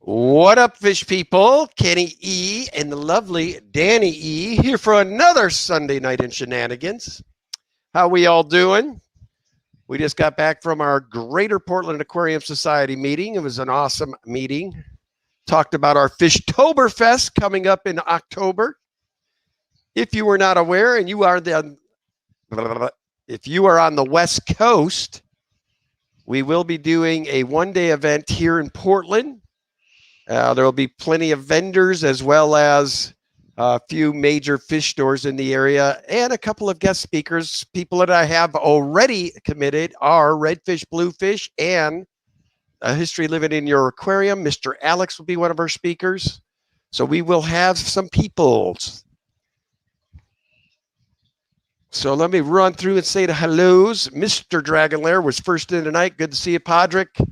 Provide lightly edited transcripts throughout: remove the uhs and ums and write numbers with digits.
What up, fish people? Kenny E and the lovely Danny E here for another Sunday night in shenanigans. How we all doing? We just got back from our Greater Portland Aquarium Society meeting. It was an awesome meeting. Talked about our Fishtoberfest coming up in October. If you were not aware, and if you are on the West Coast, we will be doing a one-day event here in Portland. There will be plenty of vendors as well as a few major fish stores in the area and a couple of guest speakers. People that I have already committed are Redfish, Bluefish, and A History Living in Your Aquarium. Mr. Alex will be one of our speakers. So we will have some people. So let me run through and say the hellos. Mr. Dragonlair was first in tonight. Good to see you, Podrick.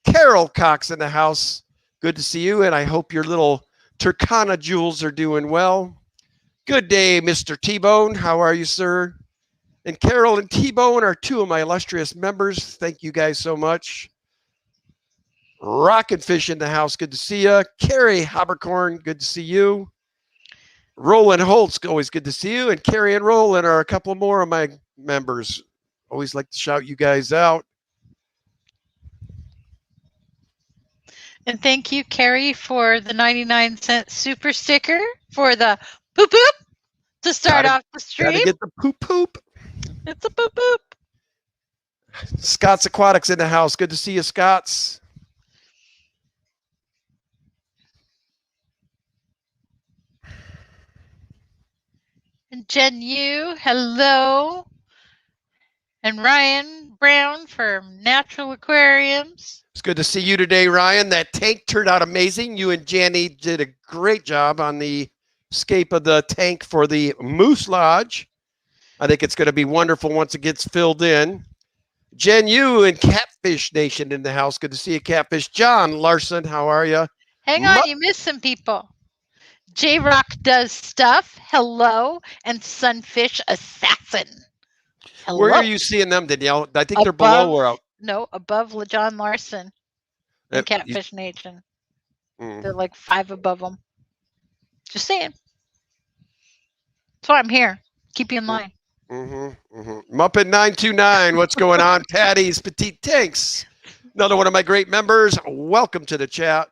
Carol Cox in the house. Good to see you, and I hope your little Turkana jewels are doing well. Good day, Mr. T-Bone. How are you, sir? And Carol and T-Bone are two of my illustrious members. Thank you guys so much. Rockin' Fish in the house. Good to see you. Carrie Habercorn, good to see you. Roland Holtz, always good to see you. And Carrie and Roland are a couple more of my members. Always like to shout you guys out. And thank you, Carrie, for the 99-cent super sticker for the poop poop to start off the stream. Gotta get the poop poop. It's a poop poop. Scott's Aquatics in the house. Good to see you, Scott's. And Jen Yu, hello. And Ryan Brown from Natural Aquariums. It's good to see you today, Ryan. That tank turned out amazing. You and Jenny did a great job on the scape of the tank for the Moose Lodge. I think it's going to be wonderful once it gets filled in. Jen Yu and Catfish Nation in the house. Good to see you, Catfish. John Larson, how are you? Hang on, you missed some people. J-Rock Does Stuff, hello. And Sunfish Assassin. Hello. Where are you seeing them, Danielle? I think they're below or out. No, above John Larson and Catfish Nation. They're like 5 above them. Just saying. That's why I'm here. Keep you in line. Muppet 929, what's going on? Patty's Petite Tanks. Another one of my great members. Welcome to the chat.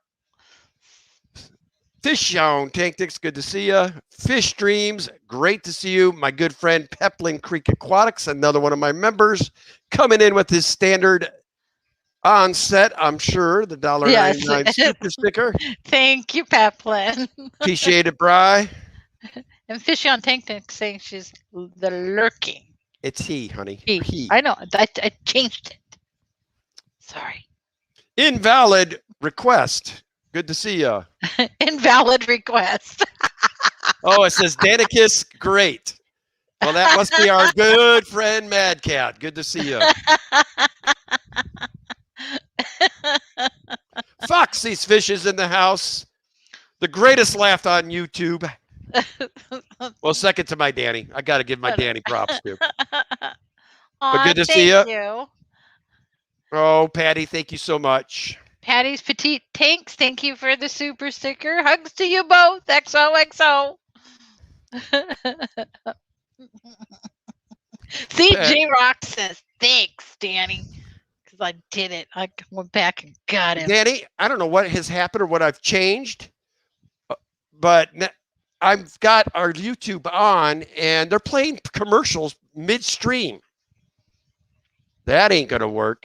Fish on Tank Dicks, good to see you. Fish Dreams, great to see you. My good friend Peplin Creek Aquatics, another one of my members, coming in with his standard on set, I'm sure, the $1.99 super sticker. Thank you, Peplin. Appreciate it, Bri. And Fishy on Tank Dicks saying she's the lurking. It's he, honey. He. I know. I changed it. Sorry. Invalid request. Good to see you. Invalid request. Oh, it says Danicus, great. Well, that must be our good friend Mad Cat. Good to see you. Foxy's Fishes in the house. The greatest laugh on YouTube. Well, second to my Danny. I got to give my Danny props too. But good to see you. Oh, Patty, thank you so much. Patty's Petite Tanks, thank you for the super sticker. Hugs to you both. XOXO. See, J-Rock says, thanks, Danny. Because I did it. I went back and got him. Danny, I don't know what has happened or what I've changed, but I've got our YouTube on, and they're playing commercials midstream. That ain't going to work.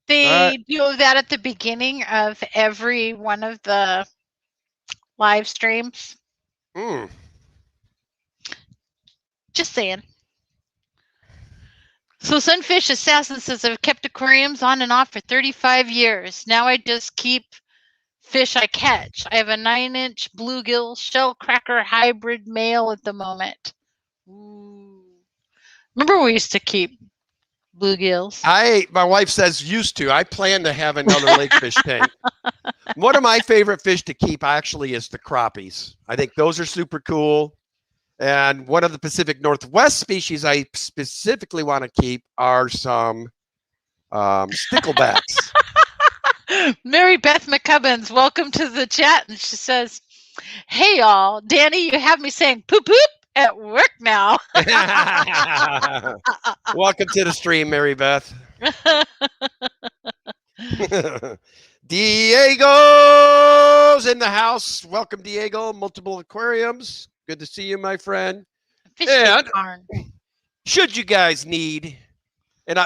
They do that at the beginning of every one of the live streams. Just saying. So Sunfish Assassin says, I've kept aquariums on and off for 35 years. Now I just keep fish I catch. I have a 9-inch bluegill shell cracker hybrid male at the moment. Ooh. Remember we used to keep bluegills? My wife says used to. I plan to have another lakefish tank. One of my favorite fish to keep actually is the crappies. I think those are super cool. And one of the Pacific Northwest species I specifically want to keep are some sticklebacks. Mary Beth McCubbins, welcome to the chat. And she says, hey, y'all. Danny, you have me saying poop poop at work now. Welcome to the stream, Mary Beth. Diego's in the house. Welcome, Diego. Multiple aquariums. Good to see you, my friend. Fish And barn. should you guys need, and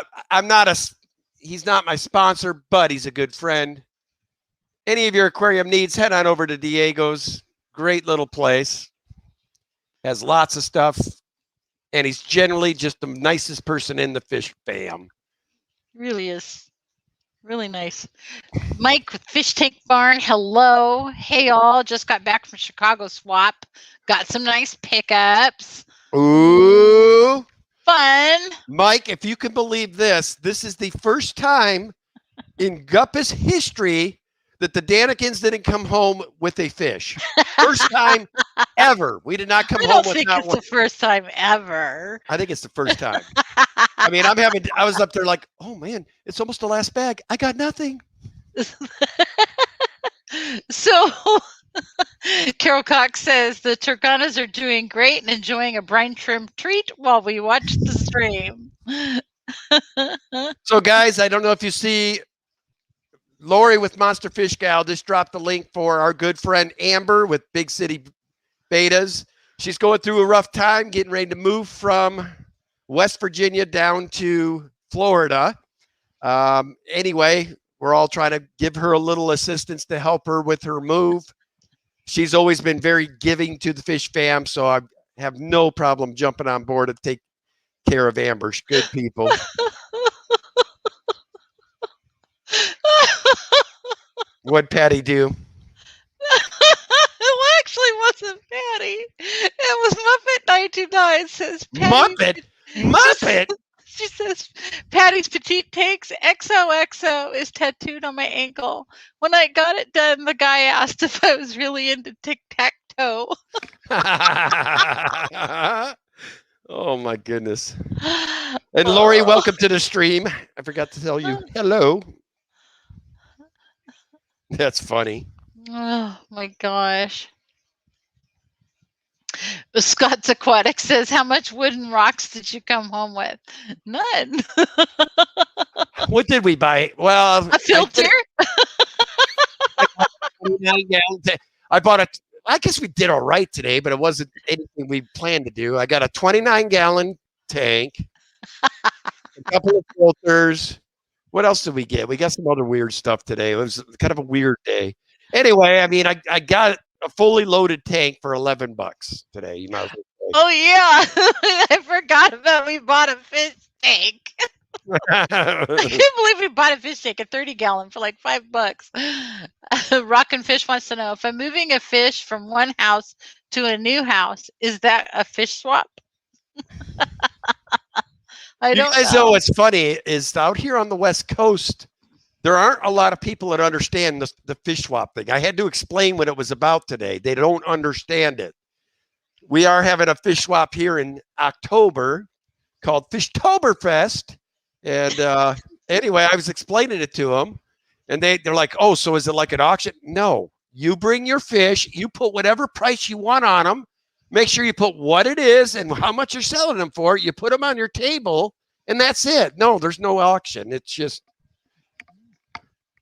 he's not my sponsor, but he's a good friend. Any of your aquarium needs, head on over to Diego's. Great little place. Has lots of stuff. And he's generally just the nicest person in the fish fam. Really is. Really nice. Mike with Fish Tank Barn. Hello. Hey, all. Just got back from Chicago Swap. Got some nice pickups. Ooh. Fun. Mike, if you can believe this is the first time in Guppa's history that the Danikins didn't come home with a fish. First time ever. We did not come I home don't with think not it's one. the first time ever. I think it's the first time. I mean, I was up there like, oh man, it's almost the last bag. I got nothing. So Carol Cox says the Turkanas are doing great and enjoying a brine shrimp treat while we watch the stream. So guys, I don't know if you see Lori with Monster Fish Gal just dropped the link for our good friend Amber with Big City Betas. She's going through a rough time, getting ready to move from West Virginia down to Florida. Anyway, we're all trying to give her a little assistance to help her with her move. She's always been very giving to the fish fam, so I have no problem jumping on board to take care of Amber. She's good people. What'd Patty do? It actually wasn't Patty. It was Muppet 99 says Patty. Muppet? She says Patty's Petite Takes XOXO is tattooed on my ankle. When I got it done, the guy asked if I was really into tic-tac-toe. Oh my goodness. And Lori, welcome to the stream. I forgot to tell you hello. That's funny. Oh my gosh. Scott's Aquatic says, how much wooden rocks did you come home with? None. What did we buy? Well, A filter? I bought a, I guess we did all right today, but it wasn't anything we planned to do. I got a 29-gallon tank, a couple of filters. What else did we get? We got some other weird stuff today. It was kind of a weird day. Anyway, I mean, I got a fully loaded tank for $11 today. You might as well say. Oh yeah. I forgot about we bought a fish tank. I can't believe we bought a fish tank, a 30-gallon for like $5. Rockin' Fish wants to know, if I'm moving a fish from one house to a new house, is that a fish swap? You guys know what's funny is out here on the West Coast, there aren't a lot of people that understand the fish swap thing. I had to explain what it was about today. They don't understand it. We are having a fish swap here in October called Fishtoberfest. And anyway, I was explaining it to them, and they're like, oh, so is it like an auction? No, you bring your fish, you put whatever price you want on them. Make sure you put what it is and how much you're selling them for. You put them on your table, and that's it. No, there's no auction. It's just,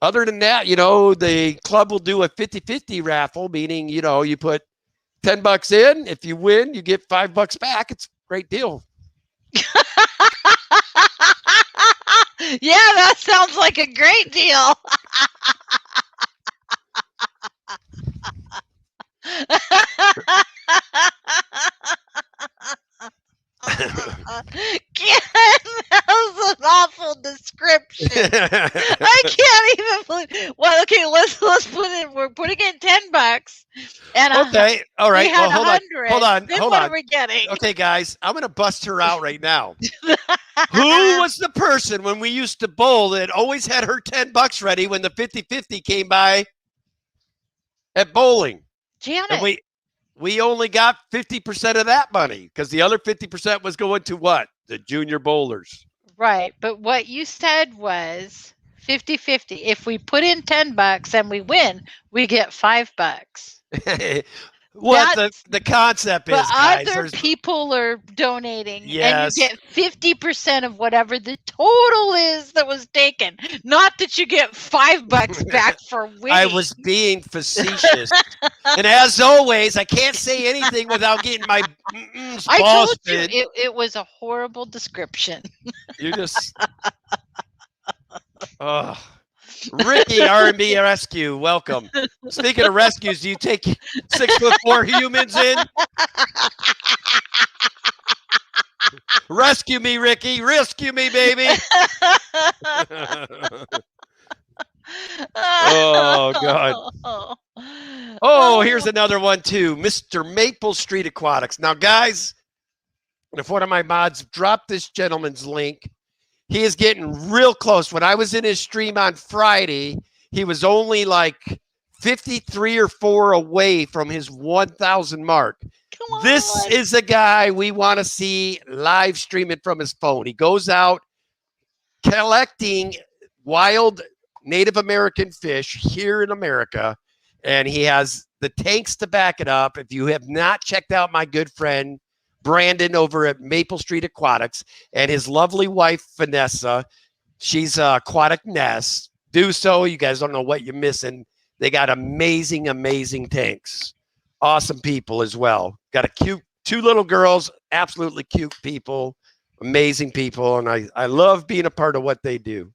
other than that, you know, the club will do a 50-50 raffle, meaning, you know, you put $10 in. If you win, you get $5 back. It's a great deal. Yeah, that sounds like a great deal. Ken, that was an awful description. I can't even believe. Well, okay, let's put it. We're putting in $10, and Okay, all right. we had Well, hold on. Then Hold what on. are we getting? Okay, guys, I'm going to bust her out right now. Who was the person when we used to bowl that always had her $10 ready when the 50-50 came by at bowling? Janet. And we only got 50% of that money because the other 50% was going to what? The junior bowlers. Right. But what you said was 50-50. If we put in $10 and we win, we get $5. What That's the concept but is, guys. other There's people are donating and you yes. get 50% of whatever the total is that was taken. Not that you get $5 back for winning. I was being facetious. And as always, I can't say anything without getting my I balls told you spin. it was a horrible description. You just Ricky R&B Rescue, welcome. Speaking of rescues, do you take 6'4" humans in? Rescue me, Ricky. Rescue me, baby. Oh, God. Oh, here's another one, too. Mr. Maple Street Aquatics. Now, guys, if one of my mods dropped this gentleman's link, he is getting real close. When I was in his stream on Friday, he was only like 53 or 4 away from his 1,000 mark. This is a guy we want to see live streaming from his phone. He goes out collecting wild Native American fish here in America, and he has the tanks to back it up. If you have not checked out my good friend Brandon over at Maple Street Aquatics and his lovely wife Vanessa, she's Aquatic Nest. Do so. You guys don't know what you're missing. They got amazing, amazing tanks. Awesome people as well. Got a cute 2 little girls, absolutely cute people, amazing people, and I love being a part of what they do.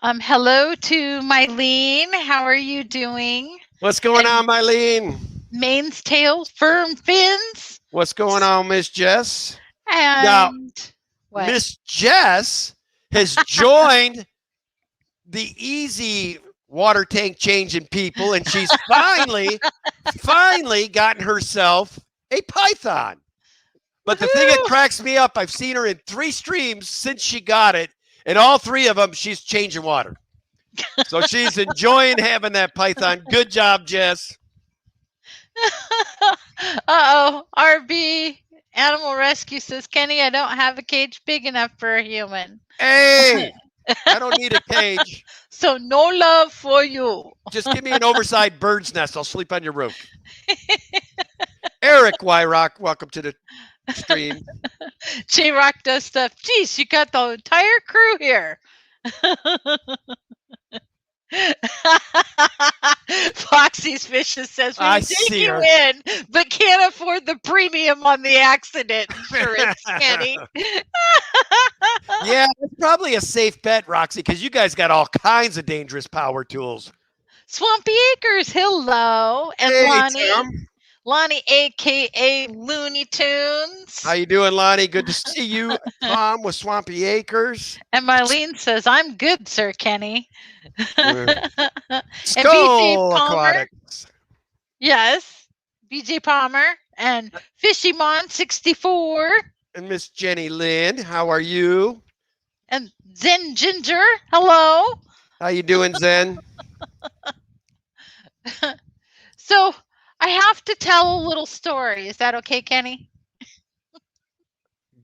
Hello to Mylene. How are you doing? What's going on, Mylene? Mains, tails, firm fins. What's going on, Miss Jess? And now, Miss Jess has joined the easy water tank changing people, and she's finally gotten herself a python. But the thing that cracks me up, I've seen her in 3 streams since she got it, and all 3 of them she's changing water. So she's enjoying having that python. Good job, Jess. RB Animal Rescue says, Kenny, I don't have a cage big enough for a human. Hey, I don't need a cage. So no love for you. Just give me an oversized bird's nest. I'll sleep on your roof. Eric Wyrock, welcome to the stream. J-Rock does stuff. Geez, you got the entire crew here. Foxy's Vicious says, we take you in, but can't afford the premium on the accident insurance, Kenny. Yeah, it's probably a safe bet, Roxy, because you guys got all kinds of dangerous power tools. Swampy Acres, hello. And hey, Lonnie, a.k.a. Looney Tunes. How you doing, Lonnie? Good to see you. Tom with Swampy Acres. And Marlene says, I'm good, Sir Kenny. And BJ Palmer. Aquatics. Yes. BJ Palmer and Fishymon64. And Miss Jenny Lynn, how are you? And Zen Ginger, hello. How you doing, Zen? So I have to tell a little story. Is that okay, Kenny?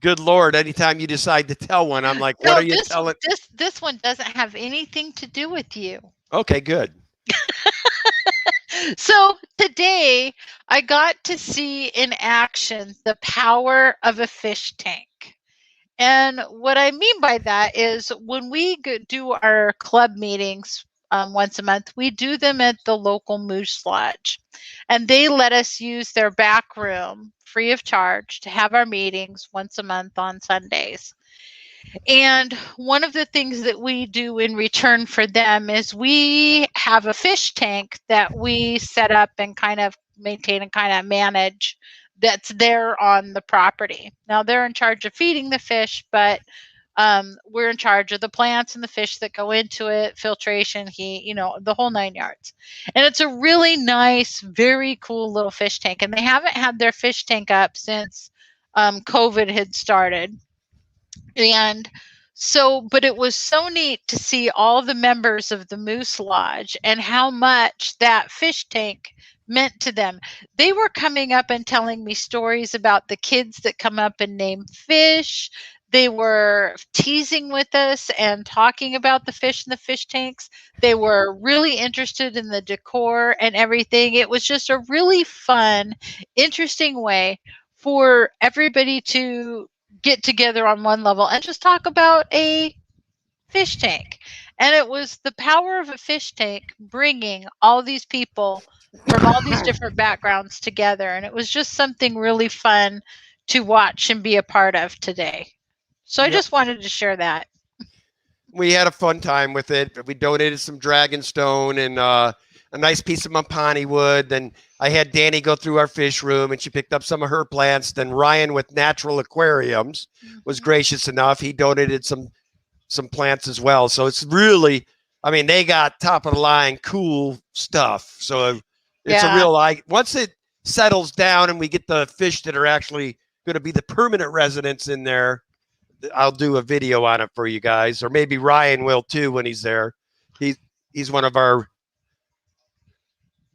Good Lord, anytime you decide to tell one, I'm like, what are you telling? This one doesn't have anything to do with you. Okay, good. So today I got to see in action the power of a fish tank. And what I mean by that is when we do our club meetings once a month, we do them at the local Moose Lodge. And they let us use their back room free of charge to have our meetings once a month on Sundays. And one of the things that we do in return for them is we have a fish tank that we set up and kind of maintain and kind of manage that's there on the property. Now they're in charge of feeding the fish, but we're in charge of the plants and the fish that go into it, filtration, heat, the whole 9 yards. And it's a really nice, very cool little fish tank. And they haven't had their fish tank up since COVID had started. And so, but it was so neat to see all the members of the Moose Lodge and how much that fish tank meant to them. They were coming up and telling me stories about the kids that come up and name fish, They were teasing with us and talking about the fish in the fish tanks. They were really interested in the decor and everything. It was just a really fun, interesting way for everybody to get together on one level and just talk about a fish tank. And it was the power of a fish tank bringing all these people from all these different backgrounds together. And it was just something really fun to watch and be a part of today. So I Yep. just wanted to share that. We had a fun time with it. We donated some dragonstone and a nice piece of Mampani wood. Then I had Danny go through our fish room and she picked up some of her plants. Then Ryan with Natural Aquariums was gracious enough. He donated some plants as well. So it's really, I mean, they got top of the line cool stuff. So it's a real, once it settles down and we get the fish that are actually going to be the permanent residents in there, I'll do a video on it for you guys, or maybe Ryan will too when he's there. He's one of our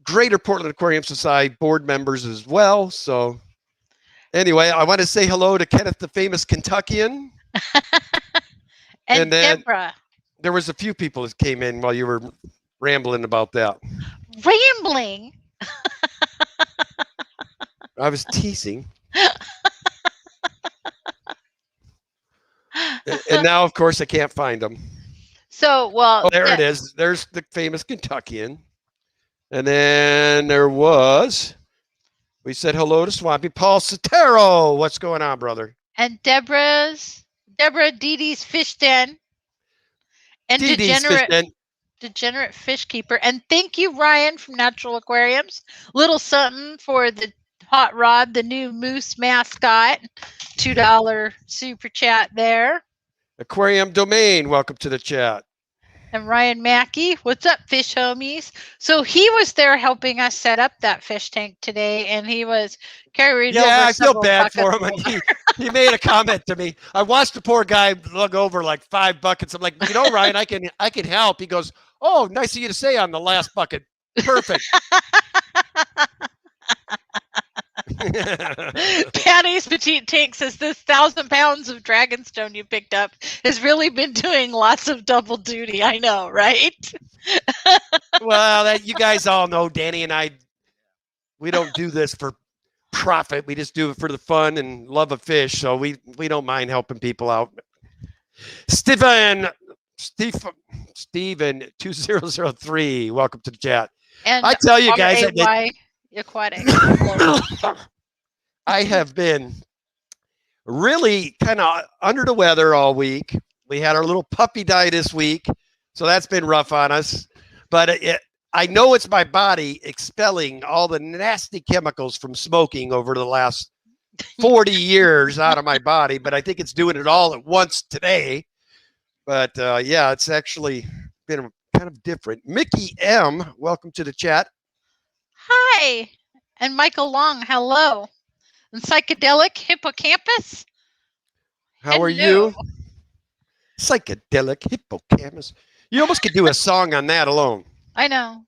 Greater Portland Aquarium Society board members as well. So anyway, I want to say hello to Kenneth, the famous Kentuckian. and then Deborah. There was a few people that came in while you were rambling about that. Rambling? I was teasing. And now, of course, I can't find them. So, well. Oh, there it is. There's the famous Kentuckian. And then there was, we said hello to Swampy Paul Sotero. What's going on, brother? And Deborah Dee Dee's Fish Den. And Dee Dee's Fish Den. Degenerate Fish Keeper. And thank you, Ryan from Natural Aquariums. Little something for the hot rod, the new moose mascot. $2 super chat there. Aquarium Domain, welcome to the chat. And Ryan Mackey, what's up, fish homies? So he was there helping us set up that fish tank today, and he was carried over. Yeah, I feel bad for him. And he made a comment to me. I watched the poor guy lug over like 5 buckets. I'm like, you know, Ryan, I can help. He goes, oh, nice of you to say on the last bucket. Perfect. Patty's Petite Tank says this 1,000 pounds of Dragonstone you picked up has really been doing lots of double duty. I know, right? Well, you guys all know Danny and I, we don't do this for profit. We just do it for the fun and love of fish. So we don't mind helping people out. Steven 2003, welcome to the chat. And I tell you guys, Aquatic. I have been really kind of under the weather all week. We had our little puppy die this week, so that's been rough on us. But I know it's my body expelling all the nasty chemicals from smoking over the last 40 years out of my body, but I think it's doing it all at once today. But yeah, it's actually been kind of different. Mickey M, welcome to the chat. Hi. And Michael Long, hello. And Psychedelic Hippocampus. How are you? Psychedelic Hippocampus. You almost could do a song on that alone. I know.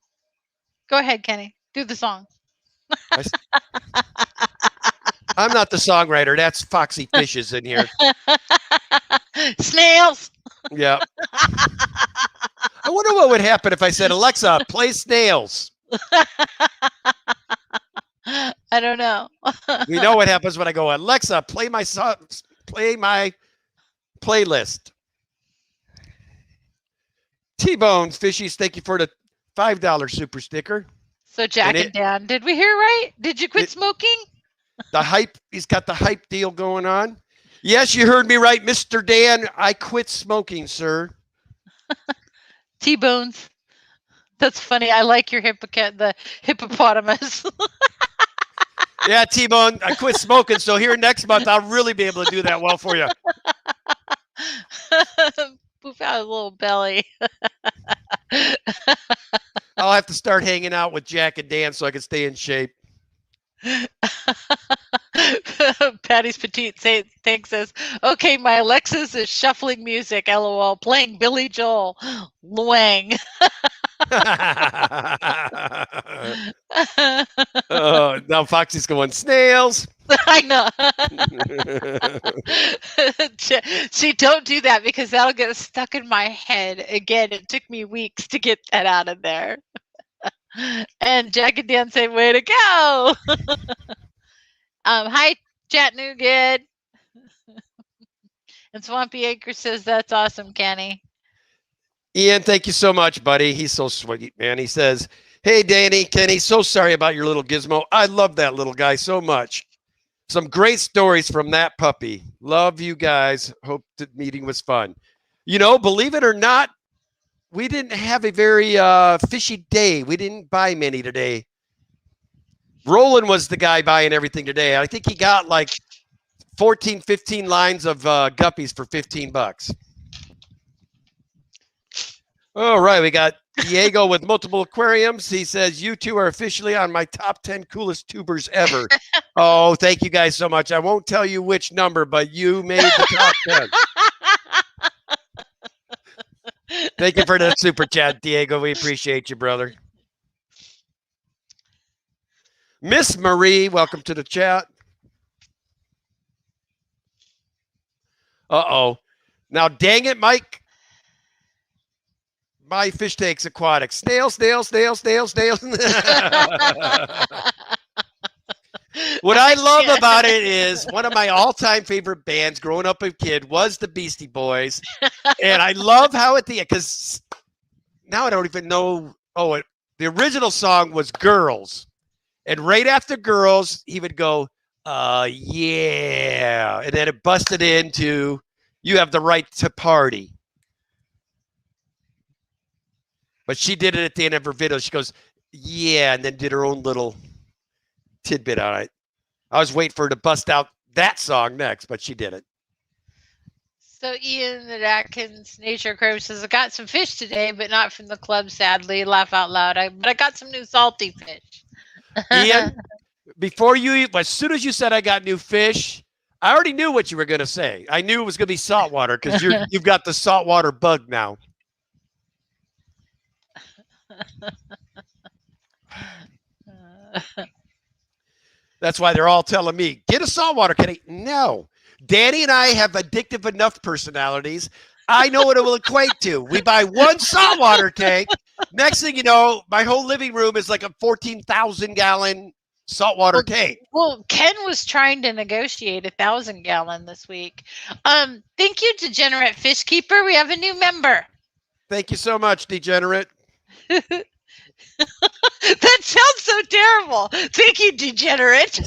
Go ahead, Kenny. Do the song. I'm not the songwriter. That's Foxy Fishes in here. Snails. Yeah. I wonder what would happen if I said, Alexa, play Snails. I don't know. We know what happens when I go, Alexa, play my playlist. T-Bones Fishies, thank you for the $5 super sticker. So Jack and Dan, did we hear right? Did you quit smoking? The hype, he's got the hype deal going on. Yes, you heard me right, Mr. Dan. I quit smoking, sir. T-Bones. That's funny. I like your the hippopotamus. Yeah, T-Bone, I quit smoking, so here next month I'll really be able to do that well for you. Poof out his little belly. I'll have to start hanging out with Jack and Dan so I can stay in shape. Patty's Petite Tank says, okay, my Alexis is shuffling music, LOL, playing Billy Joel. Luang. Oh, now Foxy's going, snails. I know. See, don't do that because that'll get stuck in my head. Again, it took me weeks to get that out of there. And Jack and Dan say, way to go. Hi, Chattanooga. And Swampy Acre says, that's awesome, Kenny. Ian, thank you so much, buddy. He's so sweet, man. He says, hey, Danny, Kenny, so sorry about your little gizmo. I love that little guy so much. Some great stories from that puppy. Love you guys. Hope the meeting was fun. You know, believe it or not, we didn't have a very fishy day. We didn't buy many today. Roland was the guy buying everything today. I think he got like 14, 15 lines of guppies for $15. All right, we got Diego with multiple aquariums. He says, you two are officially on my top 10 coolest tubers ever. Oh, thank you guys so much. I won't tell you which number, but you made the top 10. Thank you for that super chat, Diego. We appreciate you, brother. Miss Marie, welcome to the chat. Uh-oh. Now, dang it, Mike. My fish tanks aquatics. Snails, snails, snails, snails, snails. What I love about it is one of my all-time favorite bands growing up a kid was the Beastie Boys. And I love how at the end, because now I don't even know. Oh, the original song was Girls. And right after Girls, he would go, yeah. And then it busted into You Have the Right to Party. But she did it at the end of her video. She goes, yeah, and then did her own little tidbit on it. I was waiting for her to bust out that song next, but she did it. So Ian at Atkins Nature Aquarium says, I got some fish today, but not from the club, sadly. Laugh out loud. But I got some new salty fish. Ian, before you, as soon as you said I got new fish, I already knew what you were going to say. I knew it was going to be saltwater because you've got the saltwater bug now. That's why they're all telling me, get a saltwater kitty. No. Danny and I have addictive enough personalities. I know what it will equate to. We buy one saltwater tank. Next thing you know, my whole living room is like a 14,000-gallon saltwater tank. Well, Ken was trying to negotiate 1,000-gallon this week. Thank you, Degenerate Fish Keeper. We have a new member. Thank you so much, Degenerate. That sounds so terrible. Thank you, Degenerate.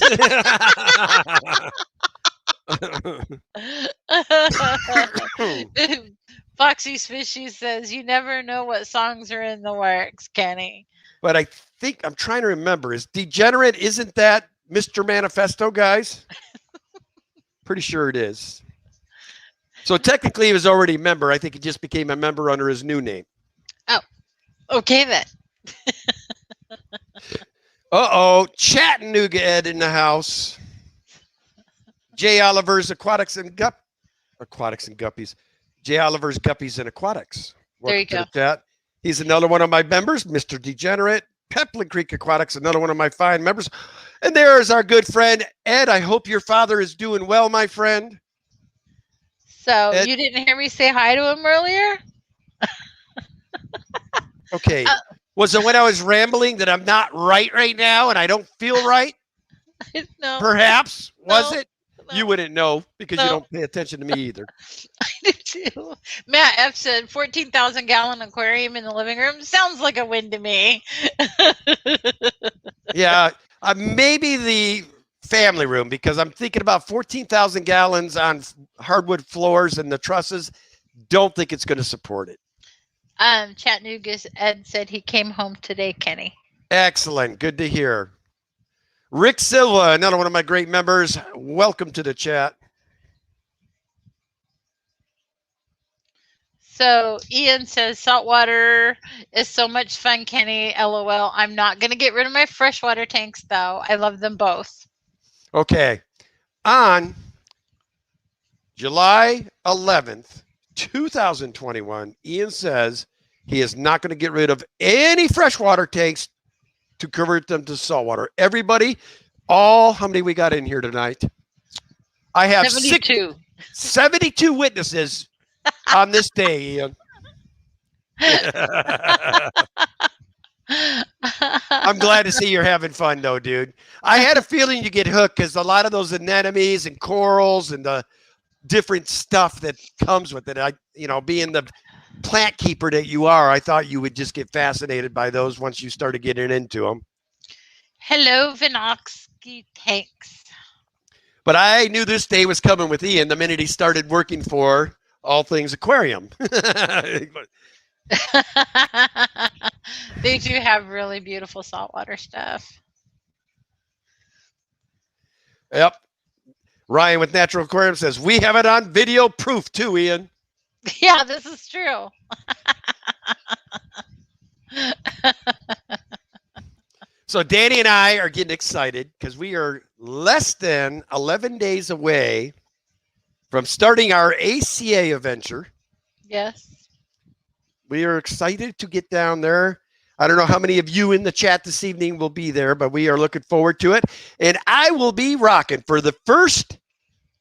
Foxy's Fishy says, you never know what songs are in the works, Kenny. But I think I'm trying to remember. Is Degenerate, isn't that Mr. Manifesto, guys? Pretty sure it is. So technically he was already a member. I think he just became a member under his new name. Oh, okay then. Uh-oh. Chattanooga Ed in the house. Jay Oliver's Aquatics and Guppies. Jay Oliver's Guppies and Aquatics. There you go. Chat. He's another one of my members, Mr. Degenerate. Peplin Creek Aquatics, another one of my fine members. And there's our good friend, Ed. I hope your father is doing well, my friend. So Ed, you didn't hear me say hi to him earlier? Okay. Was it when I was rambling that I'm not right now and I don't feel right? No. Perhaps. Was No. it? You wouldn't know because you don't pay attention to me either. I do too. Matt F said 14,000-gallon aquarium in the living room. Sounds like a win to me. Yeah, maybe the family room because I'm thinking about 14,000 gallons on hardwood floors and the trusses. Don't think it's going to support it. Chattanooga's Ed said he came home today, Kenny. Excellent. Good to hear. Rick Silva, another one of my great members. Welcome to the chat. So Ian says saltwater is so much fun, Kenny. LOL. I'm not going to get rid of my freshwater tanks, though. I love them both. Okay. On July 11th, 2021, Ian says he is not going to get rid of any freshwater tanks to convert them to saltwater. Everybody, how many we got in here tonight? I have 72. 72 witnesses on this day, Ian. I'm glad to see you're having fun, though, dude. I had a feeling you get hooked because a lot of those anemones and corals and the different stuff that comes with it. Being the plant keeper that you are, I thought you would just get fascinated by those once you started getting into them. Hello, Vinoxky tanks. But I knew this day was coming with Ian the minute he started working for All Things Aquarium. They do have really beautiful saltwater stuff. Yep. Ryan with Natural Aquarium says, we have it on video proof too, Ian. Yeah, this is true. So Danny and I are getting excited because we are less than 11 days away from starting our ACA adventure. Yes. We are excited to get down there. I don't know how many of you in the chat this evening will be there, but we are looking forward to it. And I will be rocking for the first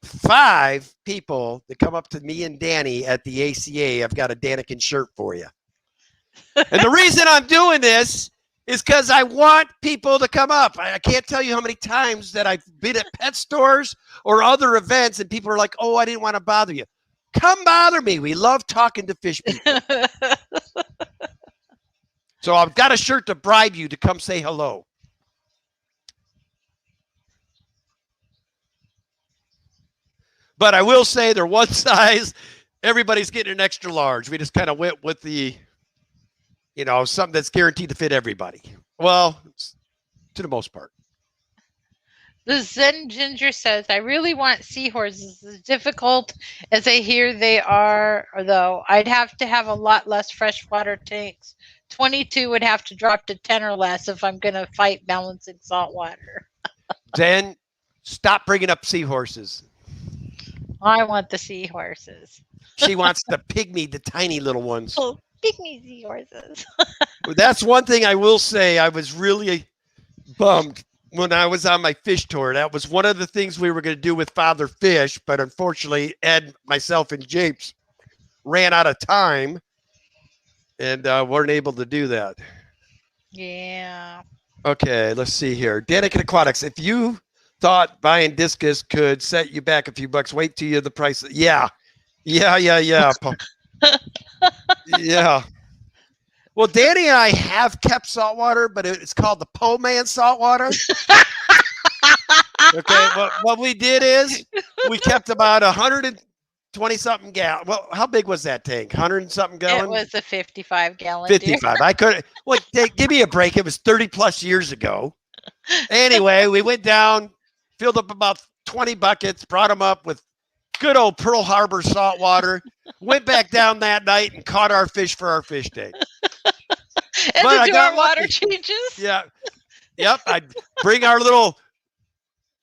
5 people that come up to me and Danny at the ACA. I've got a Daniken shirt for you. And the reason I'm doing this is because I want people to come up. I can't tell you how many times that I've been at pet stores or other events and people are like, oh, I didn't want to bother you. Come bother me. We love talking to fish people. So I've got a shirt to bribe you to come say hello. But I will say they're one size. Everybody's getting an extra large. We just kind of went with the, something that's guaranteed to fit everybody. Well, to the most part. The Zen Ginger says, I really want seahorses. As difficult as I hear they are, though, I'd have to have a lot less freshwater tanks. 22 would have to drop to 10 or less if I'm going to fight balancing saltwater. Zen, stop bringing up seahorses. I want the seahorses. She wants the pygmy, the tiny little ones. Oh, pygmy seahorses. That's one thing I will say. I was really bummed when I was on my fish tour. That was one of the things we were going to do with Father Fish, but unfortunately, Ed, myself, and Japes ran out of time and weren't able to do that. Yeah. Okay, let's see here. Daniken Aquatics, if you thought buying discus could set you back a few bucks, wait till you the price. Yeah. Yeah. Well, Danny and I have kept saltwater, but it's called the Po Man saltwater. Okay, what we did is we kept about 120 something gallon. Well, how big was that tank? 100 and something gallon? It was a 55 gallon. 55. I couldn't. Well, give me a break. It was 30 plus years ago. Anyway, we went down, filled up about 20 buckets, brought them up with good old Pearl Harbor saltwater, went back down that night and caught our fish for our fish day. And But to I do got our water lucky. changes? Yeah. Yep. I'd bring our little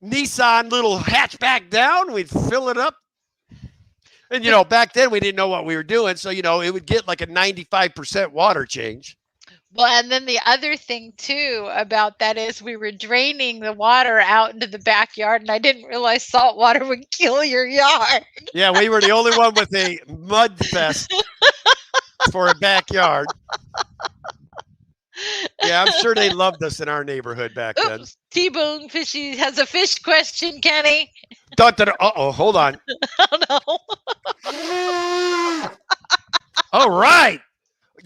Nissan little hatchback down. We'd fill it up. And, back then we didn't know what we were doing. So, it would get like a 95% water change. Well, and then the other thing, too, about that is we were draining the water out into the backyard, and I didn't realize salt water would kill your yard. Yeah, we were the only one with a mud fest for a backyard. Yeah, I'm sure they loved us in our neighborhood back then. Oops, T-Bone Fishy has a fish question, Kenny. Uh-oh, hold on. Oh, no. All right.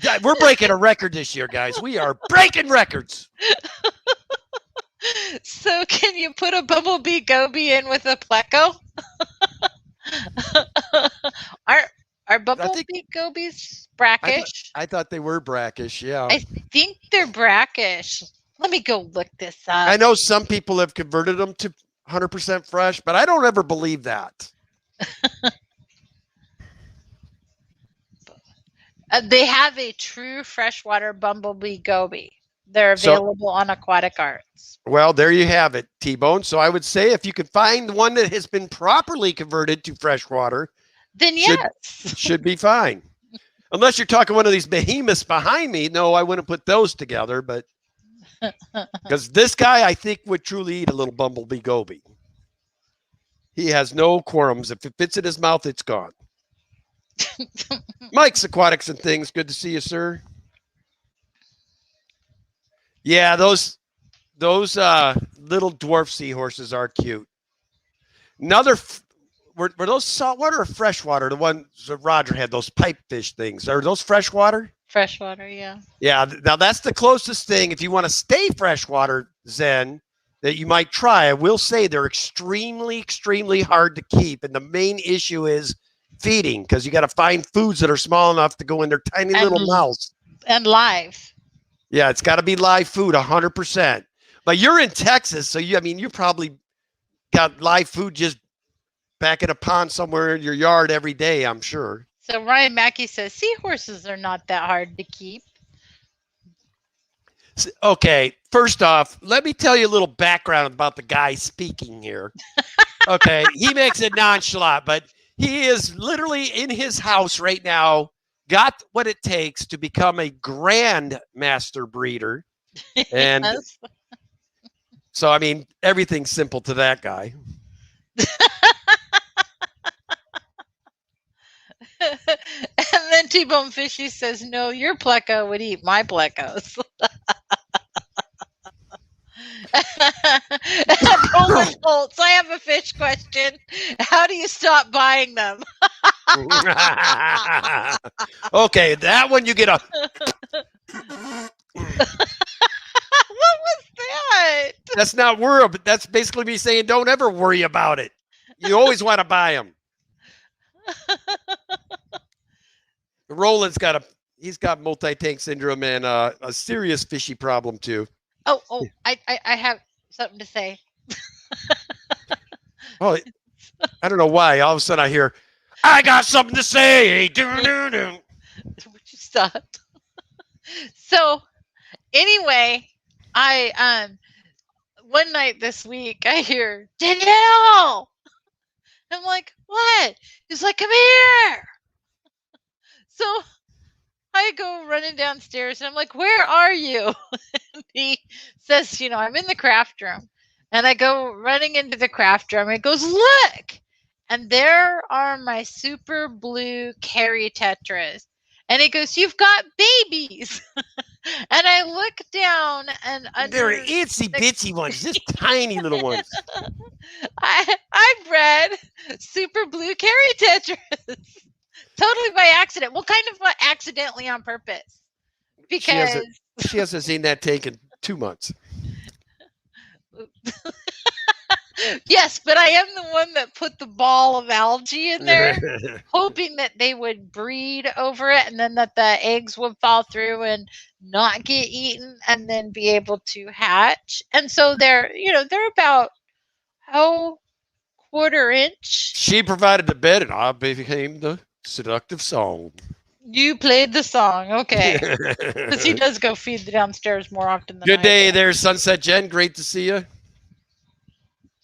Yeah, we're breaking a record this year, guys. We are breaking records. So can you put a bumblebee goby in with a pleco? Are bumblebee gobies brackish? I thought they were brackish, yeah. I think they're brackish. Let me go look this up. I know some people have converted them to 100% fresh, but I don't ever believe that. They have a true freshwater bumblebee goby. They're available on Aquatic Arts. Well, there you have it, T-Bone. So I would say if you could find one that has been properly converted to freshwater, then yes. Should be fine. Unless you're talking one of these behemoths behind me. No, I wouldn't put those together, but Because this guy, I think, would truly eat a little bumblebee goby. He has no quorums. If it fits in his mouth, it's gone. Mike's Aquatics and Things. Good to see you, sir. Yeah, those little dwarf seahorses are cute. Another, were those saltwater or freshwater? The ones that Roger had, those pipefish things. Are those freshwater? Freshwater, yeah. Yeah, now that's the closest thing. If you want to stay freshwater, Zen, that you might try. I will say they're extremely, extremely hard to keep. And the main issue is feeding, because you got to find foods that are small enough to go in their tiny little mouths. And live. Yeah, it's got to be live food, 100%. But you're in Texas, so you probably got live food just back in a pond somewhere in your yard every day, I'm sure. So Ryan Mackey says seahorses are not that hard to keep. Okay, first off, let me tell you a little background about the guy speaking here. Okay, he makes it nonchalant, but he is literally in his house right now, got what it takes to become a grandmaster breeder. And Yes. so, I mean, everything's simple to that guy. And then T-Bone Fishy says, no, your pleco would eat my plecos. Poland Bolts, I have a fish question. How do you stop buying them? Okay, that one you get a. What was that? That's not worry, but that's basically me saying don't ever worry about it. You always want to buy them. Roland's he's got multi-tank syndrome and a serious fishy problem too. Oh, I have something to say. Oh, I don't know why. All of a sudden I hear, I got something to say. Doo-doo-doo. Would you stop? So, anyway, I one night this week I hear Danielle. I'm like, what? He's like, come here. So I go running downstairs and I'm like, where are you? And he says, I'm in the craft room. And I go running into the craft room and he goes, look. And there are my super blue Carry Tetras. And he goes, you've got babies. And I look down and They're itsy bitsy ones, just tiny little ones. I bred super blue Carry Tetras. Totally by accident. Well, kind of accidentally on purpose. Because she hasn't seen that tank in 2 months. Yes, but I am the one that put the ball of algae in there, hoping that they would breed over it and then that the eggs would fall through and not get eaten and then be able to hatch. And so they're about, quarter inch. She provided the bed and I became the seductive song. You played the song, okay. Because he does go feed the downstairs more often than Good day I do. there, Sunset Jen. Great to see you.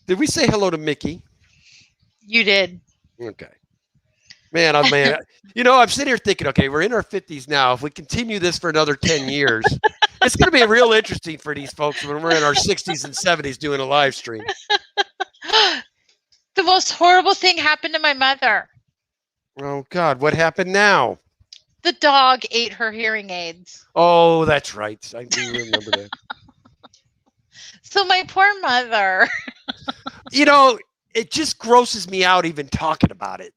Did we say hello to Mickey? You did. Okay. Man, oh man. I'm sitting here thinking, okay, we're in our 50s now. If we continue this for another 10 years, it's going to be real interesting for these folks when we're in our 60s and 70s doing a live stream. The most horrible thing happened to my mother. Oh, God. What happened now? The dog ate her hearing aids. Oh, that's right. I do remember that. So my poor mother. It just grosses me out even talking about it.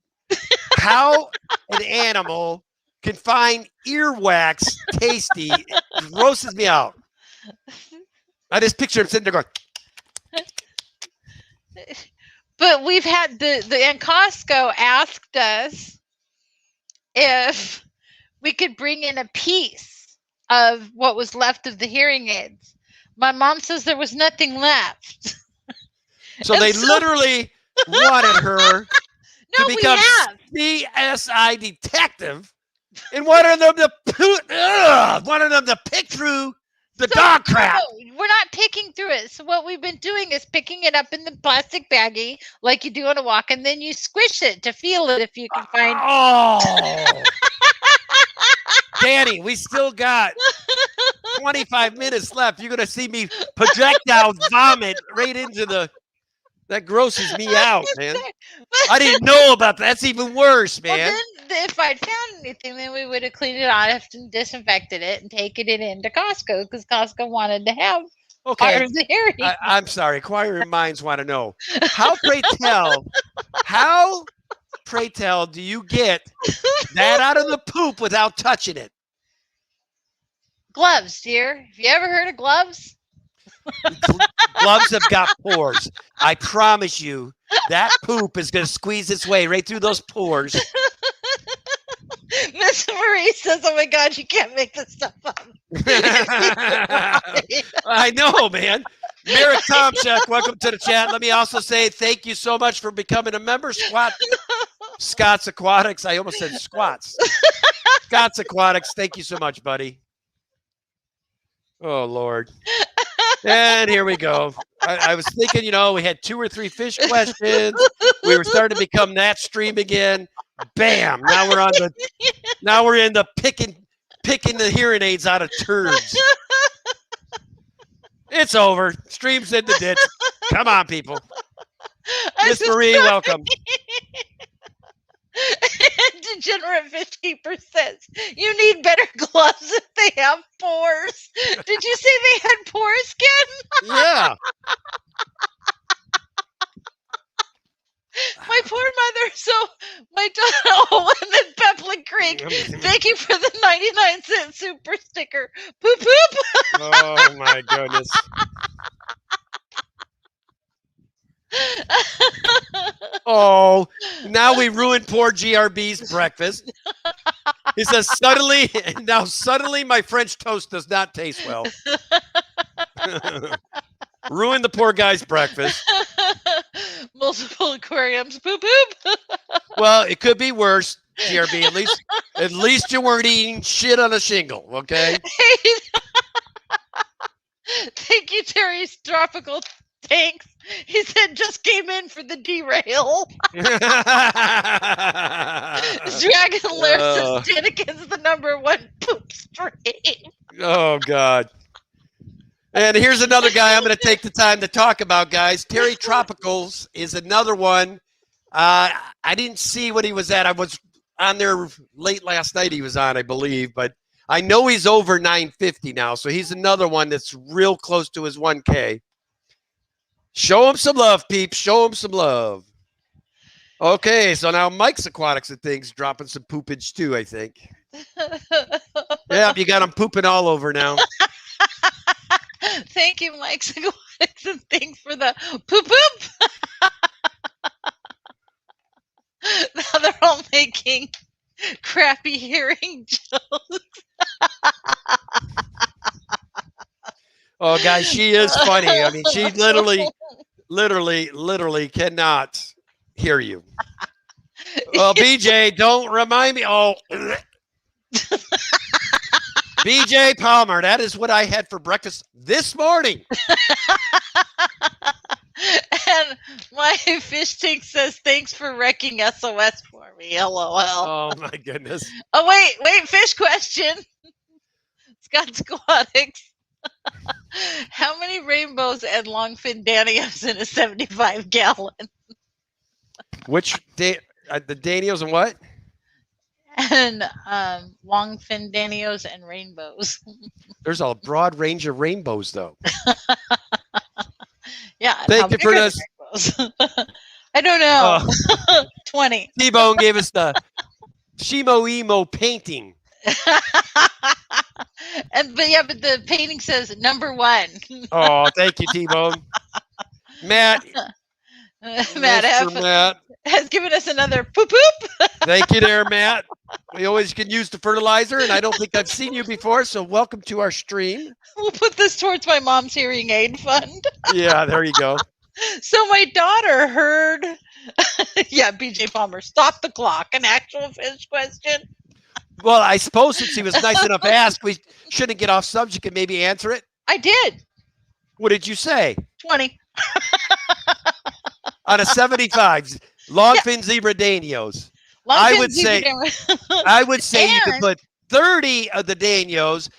How an animal can find earwax tasty, it grosses me out. I just picture him sitting there going. But we've had and Costco asked us if we could bring in a piece of what was left of the hearing aids. My mom says there was nothing left. So they literally wanted her to become CSI detective and wanted them to pick through the dog crap. No, we're not picking through it. So what we've been doing is picking it up in the plastic baggie like you do on a walk, and then you squish it to feel it if you can find. Oh, Danny, we still got 25 minutes left. You're gonna see me projectile vomit right into the. That grosses me out, man. I didn't know about that. That's even worse, man. Well, then, if I'd found anything, then we would have cleaned it off and disinfected it and taken it into Costco because Costco wanted to have part Okay. of the hearing. I'm sorry. Inquiring minds want to know how, pray tell, do you get that out of the poop without touching it? Gloves, dear. Have you ever heard of gloves? Gloves have got pores. I promise you, that poop is going to squeeze its way right through those pores. Miss Marie says, "Oh my God, you can't make this stuff up." I know, man. Merrick Tomchuk, welcome to the chat. Let me also say thank you so much for becoming a member. Scott's Aquatics. I almost said squats. Scott's Aquatics. Thank you so much, buddy. Oh, Lord. And here we go. I was thinking, we had 2 or 3 fish questions. We were starting to become that stream again. Bam! Now we're in the picking the hearing aids out of turds. It's over. Stream's in the ditch. Come on, people. Miss Marie, welcome. Degenerate 50%. You need better gloves if they have pores. Did you say they had pore skin? Yeah. My poor mother. So my daughter, and then Peplin Creek. Thank you for the 99-cent super sticker. Poop poop. Oh my goodness. Oh, now we ruined poor GRB's breakfast. He says, suddenly my French toast does not taste well. Ruined the poor guy's breakfast. Multiple aquariums. Poop poop. Well, it could be worse, GRB. At least you weren't eating shit on a shingle, okay? Thank you, Terry's Tropical Tanks. He said just came in for the derail. Dragon Lair says Daniken's the #1 poop stream. Oh, God. And here's another guy I'm going to take the time to talk about, guys. Terry Tropicals is another one. I didn't see what he was at. I was on there late last night he was on, I believe. But I know he's over 950 now. So he's another one that's real close to his 1K. Show him some love, peeps. Show him some love. Okay, so now Mike's Aquatics and Things dropping some poopage too, I think. Yeah, you got him pooping all over now. Thank you, Mike's Aquatics and Things, for the poop poop. Now they're all making crappy hearing jokes. Oh, guys, she is funny. I mean, she literally cannot hear you. Well, BJ, don't remind me. Oh, BJ Palmer, that is what I had for breakfast this morning. And my fish tank says, "Thanks for wrecking SOS for me." LOL. Oh, my goodness. Oh, wait, fish question. Scott's Aquatics. How many rainbows and longfin danios in a 75-gallon? Which the danios and what? And longfin danios and rainbows. There's a broad range of rainbows, though. Yeah. Thank you for this. I don't know. 20. T-Bone gave us the Shimo Emo painting. But the painting says #1. Oh, thank you, T-Bone. Matt Matt has given us another poop poop. Thank you there, Matt. We always can use the fertilizer, and I don't think I've seen you before, so welcome to our stream. We'll put this towards my mom's hearing aid fund. Yeah, there you go. So my daughter heard, yeah, BJ Palmer, stop the clock. An actual fish question. Well, I suppose since he was nice enough to ask, we shouldn't get off subject and maybe answer it. I did. What did you say? 20. On a 75, longfin zebra danios. I would say you could put 30 of the danios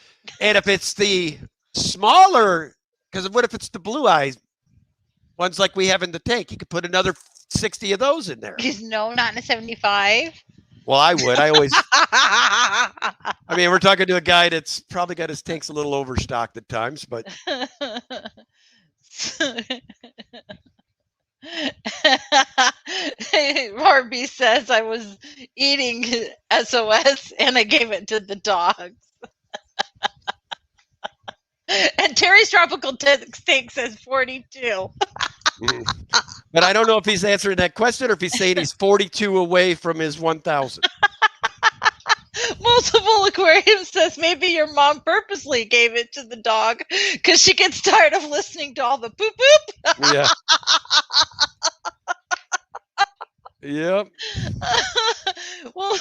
And if it's the smaller, because what if it's the blue eyes ones like we have in the tank? You could put another 60 of those in there. No, not in a 75. Well, I would. I mean, we're talking to a guy that's probably got his tanks a little overstocked at times, but Barbie says I was eating SOS and I gave it to the dogs. And Terry's Tropical Steak says 42. But I don't know if he's answering that question or if he's saying he's 42 away from his 1,000. Multiple Aquarium says maybe your mom purposely gave it to the dog because she gets tired of listening to all the poop poop. Yeah. Yep. Well,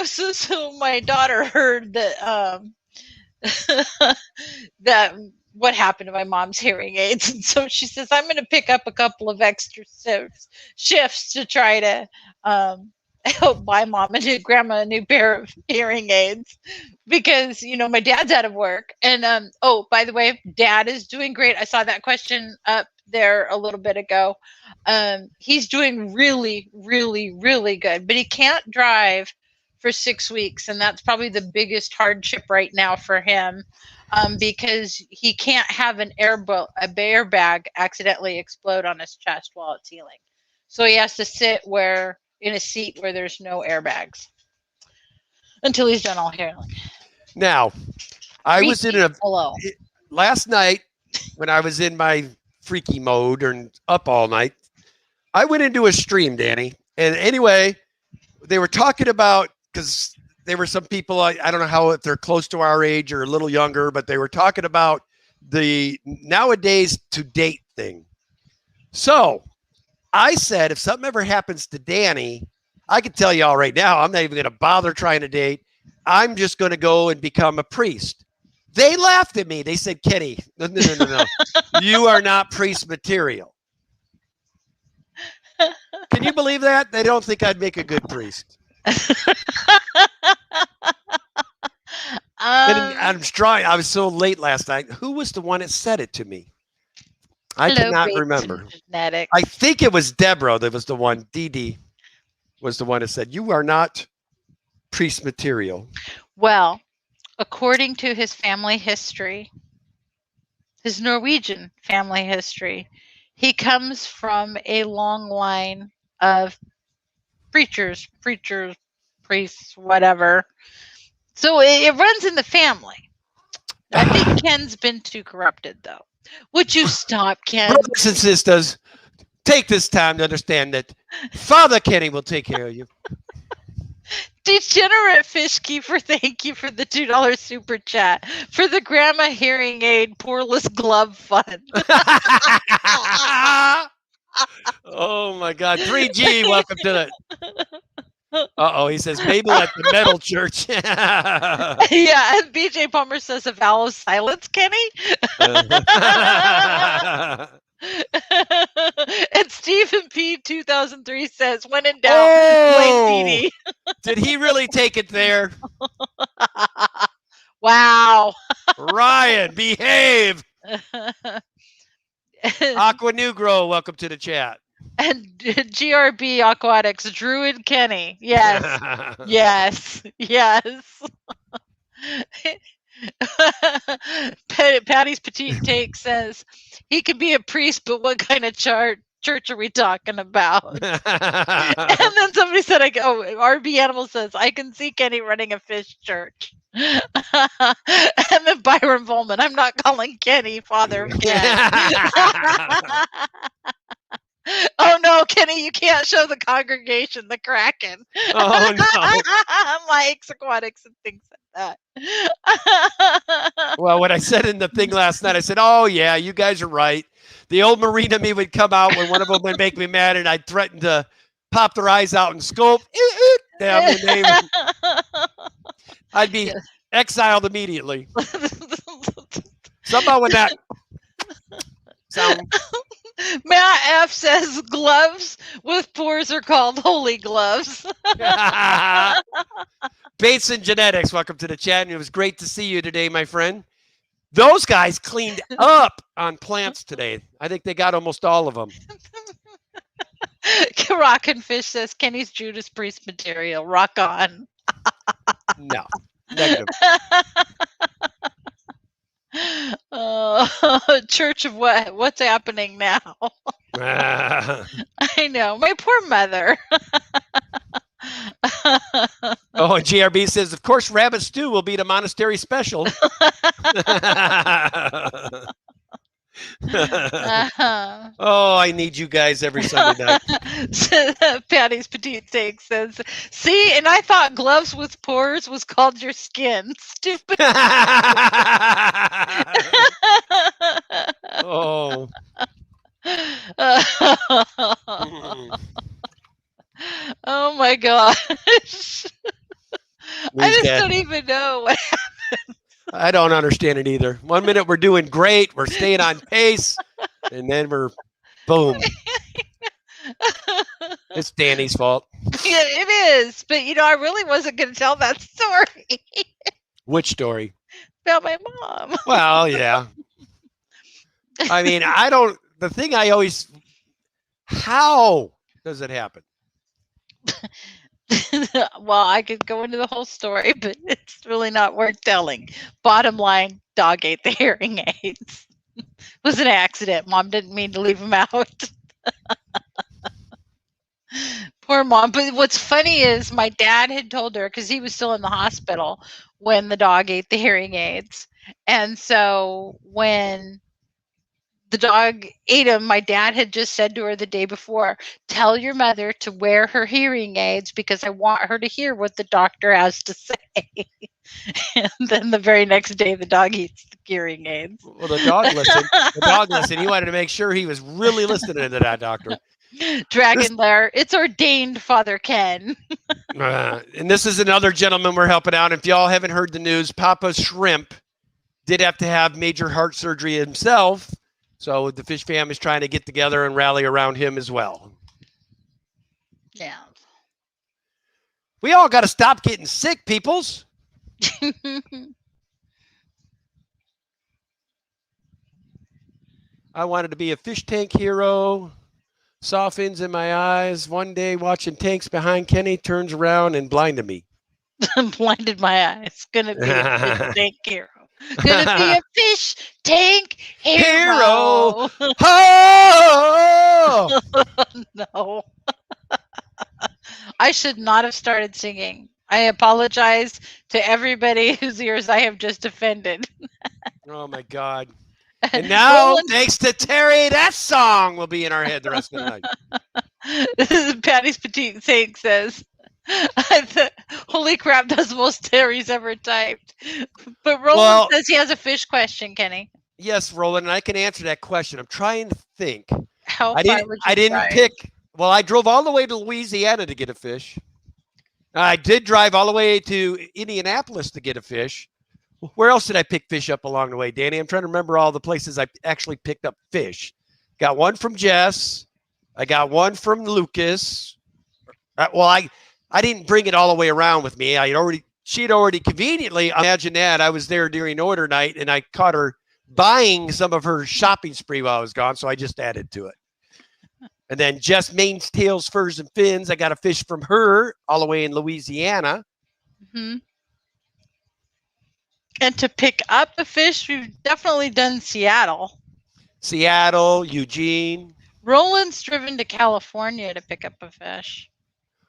so my daughter heard that that what happened to my mom's hearing aids, and so she says I'm going to pick up a couple of extra shifts to try to help buy mom and grandma a new pair of hearing aids because my dad's out of work. And oh, by the way, dad is doing great. I saw that question up there a little bit ago. He's doing really, really, really good, but he can't drive for 6 weeks, and that's probably the biggest hardship right now for him, because he can't have a airbag accidentally explode on his chest while it's healing. So he has to sit in a seat where there's no airbags until he's done all healing. Now, I was in last night when I was in my freaky mode and up all night. I went into a stream, Danny, and anyway, they were talking about, because there were some people, I don't know how, if they're close to our age or a little younger, but they were talking about the nowadays to date thing. So I said, if something ever happens to Danny, I can tell you all right now, I'm not even going to bother trying to date. I'm just going to go and become a priest. They laughed at me. They said, Kenny, no. You are not priest material. Can you believe that? They don't think I'd make a good priest. I'm trying. I was so late last night. Who was the one that said it to me? I cannot remember. Genetics. I think it was Deborah that was the one. Dee was the one that said, you are not priest material. Well, according to his family history, his Norwegian family history, he comes from a long line of preachers, priests, whatever. So it runs in the family. I think Ken's been too corrupted, though. Would you stop, Ken? Brothers and sisters, take this time to understand that Father Kenny will take care of you. Degenerate Fish Keeper, thank you for the $2 super chat for the grandma hearing aid poreless glove fund. Oh my God. 3G, welcome to the. Uh-oh, he says maybe at the metal church. Yeah, and BJ Palmer says a vow of silence, Kenny. And Stephen P 2003 says, when in doubt, blame Dee Dee. Did he really take it there? Wow. Ryan, behave. Aqua Negro, welcome to the chat. And GRB Aquatics, Druid Kenny. Yes. Yes. Patty's Petite Take says he could be a priest, but what kind of church are we talking about? And then somebody said, RB Animal says, I can see Kenny running a fish church. And then Byron Volman, I'm not calling Kenny Father of Ken. Oh no, Kenny, you can't show the congregation the Kraken. Oh no. Mike's Aquatics and things like that. Well, what I said in the thing last night, I said, oh yeah, you guys are right. The old Marina me would come out when one of them would make me mad, and I'd threaten to pop their eyes out and scope. I'd be exiled immediately. Somehow when that sound. Matt F says gloves with pores are called holy gloves. Bateson Genetics, welcome to the chat. And it was great to see you today, my friend. Those guys cleaned up on plants today. I think they got almost all of them. Rockin' Fish says Kenny's Judas Priest material. Rock on. No, negative. Church of what? What's happening now? I know. My poor mother. Oh, and GRB says, of course, rabbit stew will be the monastery special. Oh, I need you guys every Sunday night. Patty's Petite Steak says, see, and I thought gloves with pores was called your skin. Stupid. Oh. Oh my gosh. I just don't even know what happened. I don't understand it either. 1 minute we're doing great, we're staying on pace, and then we're boom. It's Danny's fault. Yeah, it is. But I really wasn't going to tell that story. Which story? About my mom. Well, yeah. I mean, the thing I always, how does it happen? Well, I could go into the whole story, but it's really not worth telling. Bottom line, dog ate the hearing aids. It was an accident. Mom didn't mean to leave them out. Poor mom. But what's funny is my dad had told her, because he was still in the hospital when the dog ate the hearing aids. And so when the dog ate him, my dad had just said to her the day before, tell your mother to wear her hearing aids because I want her to hear what the doctor has to say. And then the very next day, the dog eats the hearing aids. Well, the dog listened. He wanted to make sure he was really listening to that doctor. Dragon Lair, it's ordained, Father Ken. And this is another gentleman we're helping out. If y'all haven't heard the news, Papa Shrimp did have to have major heart surgery himself. So the fish fam is trying to get together and rally around him as well. Yeah. We all got to stop getting sick, peoples. I wanted to be a fish tank hero. Saw fins in my eyes. One day watching tanks behind Kenny turns around and blinded me. Blinded my eyes. Gonna be a fish tank hero. Gonna be a fish tank hero. Oh! No. I should not have started singing. I apologize to everybody whose ears I have just offended. Oh my God. And now, thanks to Terry, that song will be in our head the rest of the night. This is Patty's Petite Steak says, holy crap, that's the most Terry's ever typed. But Roland says he has a fish question, Kenny. Yes, Roland, and I can answer that question. I'm trying to think. How far would you drive? Well, I drove all the way to Louisiana to get a fish. I did drive all the way to Indianapolis to get a fish. Where else did I pick fish up along the way, Danny? I'm trying to remember all the places I actually picked up fish. Got one from Jess. I got one from Lucas. I didn't bring it all the way around with me. She had already conveniently, imagine that, I was there during order night and I caught her buying some of her shopping spree while I was gone, so I just added to it. And then Jess Mains, Tails, Furs, and Fins, I got a fish from her all the way in Louisiana. Mm-hmm. And to pick up the fish, we've definitely done Seattle. Eugene. Roland's driven to California to pick up a fish.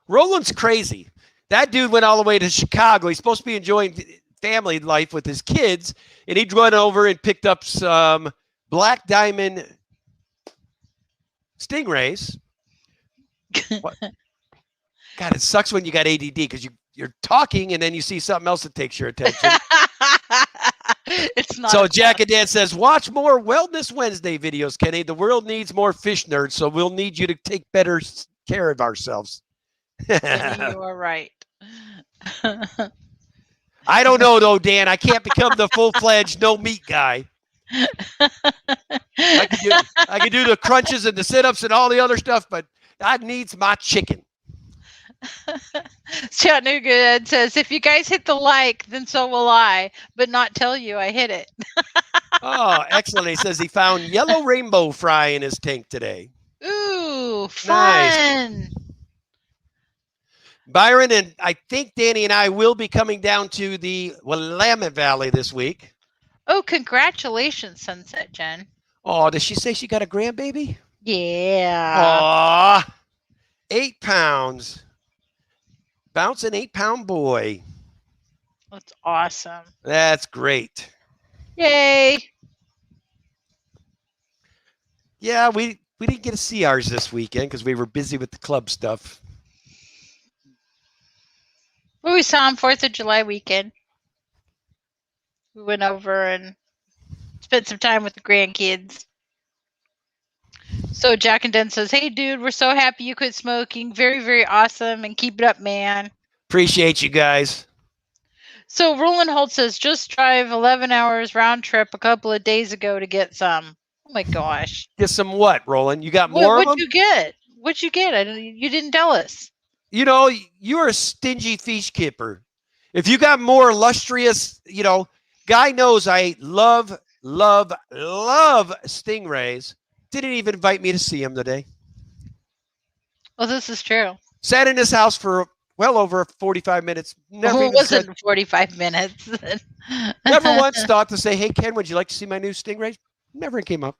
Roland's crazy. That dude went all the way to Chicago. He's supposed to be enjoying family life with his kids, and he'd run over and picked up some black diamond stingrays. God, it sucks when you got ADD because you're talking and then you see something else that takes your attention. It's not. So Jack and Dan says, watch more Wellness Wednesday videos, Kenny. The world needs more fish nerds, so we'll need you to take better care of ourselves. You are right. I don't know, though, Dan. I can't become the full-fledged no-meat guy. I can do the crunches and the sit-ups and all the other stuff, but that needs my chicken. Chattanooga Ed says, if you guys hit the like, then so will I, but not tell you I hit it. Oh, excellent. He says he found yellow rainbow fry in his tank today. Ooh, Nice. fun. Byron, and I think Danny and I will be coming down to the Willamette Valley this week. Oh, congratulations, Sunset Jen. Oh, does she say she got a grandbaby? Yeah. Aw, 8 pounds. Bouncing 8-pound boy. That's awesome. That's great. Yay. Yeah, we didn't get to see ours this weekend because we were busy with the club stuff. Well, we saw him 4th of July weekend. We went over and spent some time with the grandkids. So Jack and Den says, hey, dude, we're so happy you quit smoking. Very, very awesome. And keep it up, man. Appreciate you guys. So Roland Holt says, just drive 11 hours round trip a couple of days ago to get some. Oh, my gosh. Get some what, Roland? You got more of them? What'd you get? What'd you get? You didn't tell us. You know, you're a stingy fish keeper. If you got more illustrious, Guy knows I love stingrays. Didn't even invite me to see him today. Well, this is true. Sat in his house for well over 45 minutes. Never It wasn't 45 minutes. Never once thought to say, hey, Ken, would you like to see my new stingrays? Never came up.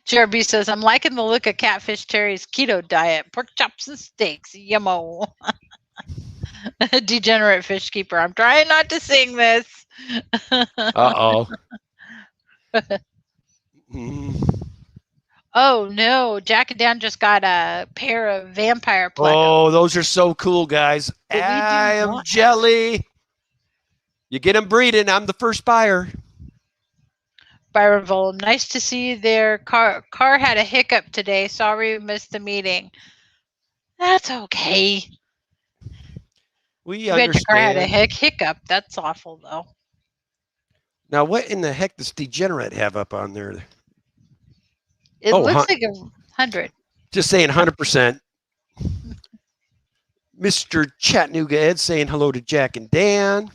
GRB says, I'm liking the look of Catfish Terry's keto diet. Pork chops and steaks. Yummo. Degenerate fish keeper. I'm trying not to sing this. Uh-oh. Oh, no. Jack and Dan just got a pair of vampire pluggers. Oh, those are so cool, guys. I am jelly. You get them breeding. I'm the first buyer. Byron Volum, nice to see their car had a hiccup today. Sorry we missed the meeting. That's okay. We understand. Your car had a understand. hiccup. That's awful, though. Now, what in the heck does Degenerate have up on there? It looks like 100. Just saying 100%. Mr. Chattanooga Ed saying hello to Jack and Dan.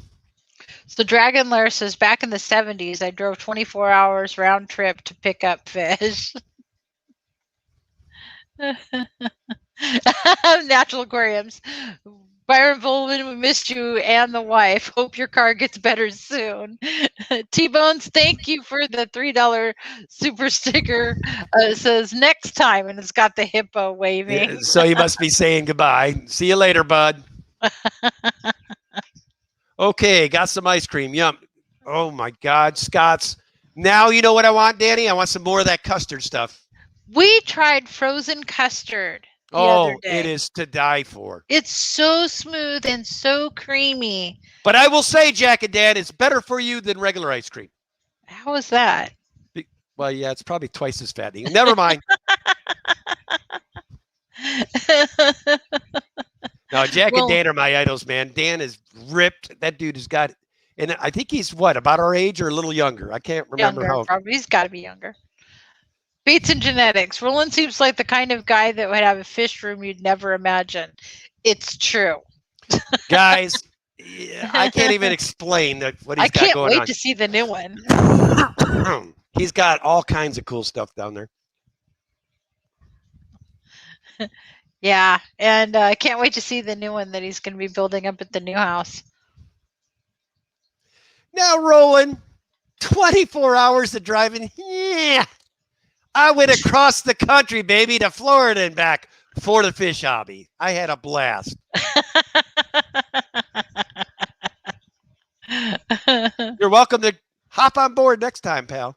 So Dragon Lair says, back in the 70s, I drove 24 hours round trip to pick up fish. Natural aquariums. Byron Volman, we missed you and the wife. Hope your car gets better soon. T-Bones, thank you for the $3 super sticker. It says next time, and it's got the hippo waving. Yeah, so you must be saying goodbye. See you later, bud. Okay, got some ice cream. Yum. Oh, my God, Scott's. Now you know what I want, Danny? I want some more of that custard stuff. We tried frozen custard the other day. It is to die for. It's so smooth and so creamy. But I will say, Jack and Dan, it's better for you than regular ice cream. How is that? Well, yeah, it's probably twice as fattening. Never mind. No, Jack and Dan are my idols, man. Dan is ripped. That dude has got, and I think he's what, about our age or a little younger? I can't remember how. Probably. He's got to be younger. Beats and genetics. Roland seems like the kind of guy that would have a fish room you'd never imagine. It's true. Guys, I can't even explain what he's got going on. I can't wait to see the new one. He's got all kinds of cool stuff down there. Yeah, and I can't wait to see the new one that he's going to be building up at the new house. Now, Roland, 24 hours of driving. Yeah. I went across the country, baby, to Florida and back for the fish hobby. I had a blast. You're welcome to hop on board next time, pal.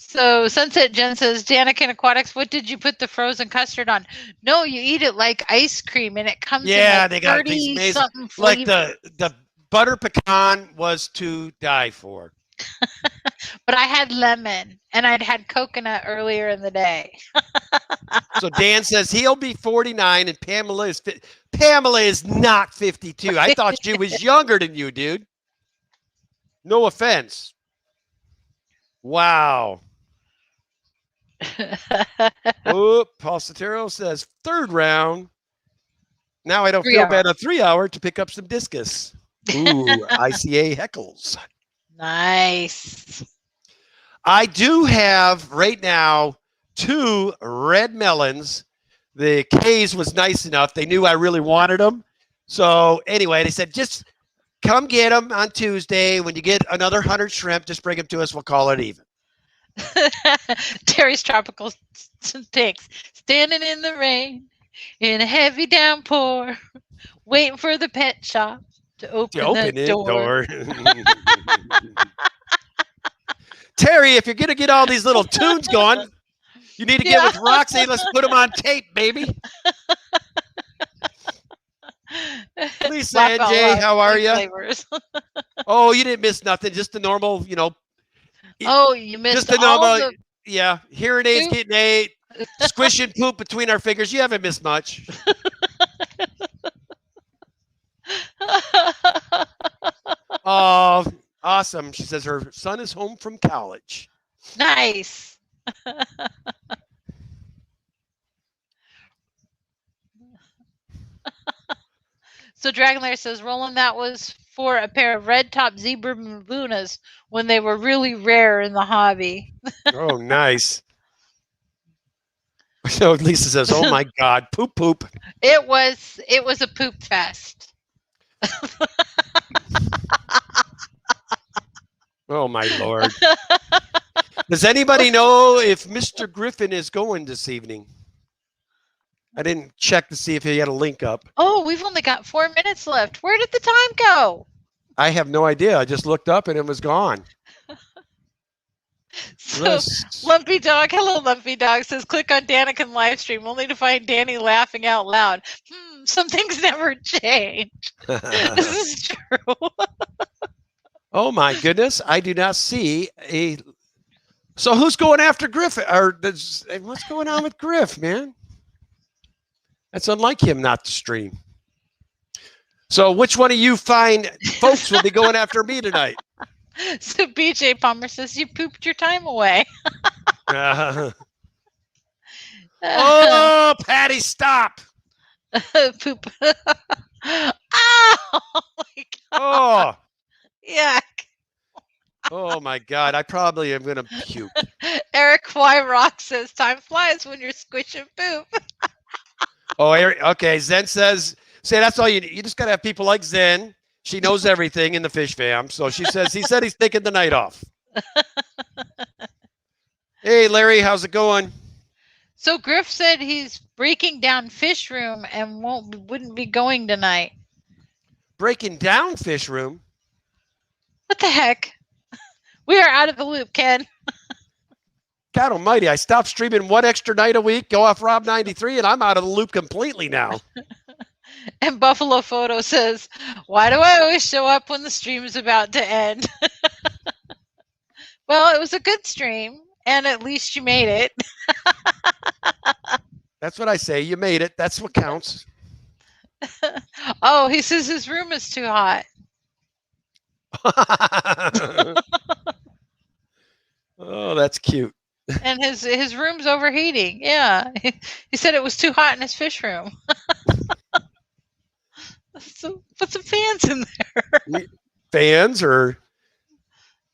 So Sunset Jen says, Danikin Aquatics, what did you put the frozen custard on? No, you eat it like ice cream, and it comes in like they got these amazing, like the butter pecan was to die for. But I had lemon, and I'd had coconut earlier in the day. So Dan says he'll be 49, and Pamela is not 52. I thought she was younger than you, dude. No offense. Wow. Oh, Paul Sotero says third round. Now I don't 3 feel hour. bad a 3 hour to pick up some discus. Ooh, ICA heckles. Nice. I do have right now 2 red melons. The K's was nice enough. They knew I really wanted them. So anyway, they said, just come get them on Tuesday. When you get another 100 shrimp, just bring them to us. We'll call it even. Terry's tropical takes. Standing in the rain in a heavy downpour, waiting for the pet shop to open the door. Terry, if you're going to get all these little tunes going, you need to get with Roxy. Let's put them on tape, baby. Lisa and Jay, how are you? Oh, you didn't miss nothing. Just the normal, Oh, you missed just the all normal, the hearing aids getting 8, squishing poop between our fingers. You haven't missed much. Oh, awesome. She says her son is home from college. Nice. So Dragonlair says, Roland, that was for a pair of red top zebra Mavunas when they were really rare in the hobby. Oh, nice. So Lisa says, oh my God, poop poop. It was a poop fest. Oh my Lord. Does anybody know if Mr. Griffin is going this evening? I didn't check to see if he had a link up. Oh, we've only got 4 minutes left. Where did the time go? I have no idea. I just looked up and it was gone. So Lumpy Dog, hello Lumpy Dog, says click on Daniken live stream only to find Danny laughing out loud. Some things never change. This is true. Oh my goodness. I do not see a. So who's going after Griff? Or what's going on with Griff, man? That's unlike him not to stream. So which one of you fine folks will be going after me tonight? So BJ Palmer says you pooped your time away. Oh, Patty, stop. Poop. Oh my God. Oh. Yuck. Oh my God. I probably am going to puke. Eric Y. Rock says time flies when you're squishing poop. Oh, okay. Zen says, that's all you need. You just got to have people like Zen. She knows everything in the fish fam. So she says, he said he's taking the night off. Hey, Larry, how's it going? So Griff said he's breaking down fish room and wouldn't be going tonight. Breaking down fish room? What the heck? We are out of the loop, Ken. God almighty, I stopped streaming 1 extra night a week, go off Rob 93, and I'm out of the loop completely now. And Buffalo Photo says, why do I always show up when the stream is about to end? Well, it was a good stream, and at least you made it. That's what I say. You made it. That's what counts. Oh, he says his room is too hot. Oh, that's cute. And his room's overheating. Yeah. He said it was too hot in his fish room. So put some fans in there. Fans or...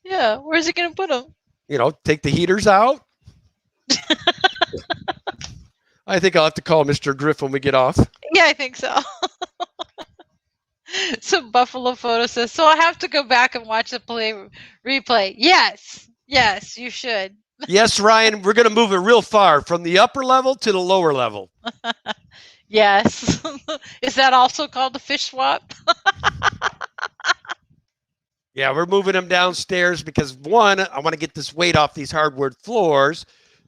Yeah, where's he going to put them? Take the heaters out. I think I'll have to call Mr. Griff when we get off. Yeah, I think so. So Buffalo Photo says, so I have to go back and watch the replay. Yes, you should. Yes, Ryan, we're going to move it real far from the upper level to the lower level. Yes. Is that also called the fish swap? Yeah, we're moving them downstairs because 1, I want to get this weight off these hardwood floors.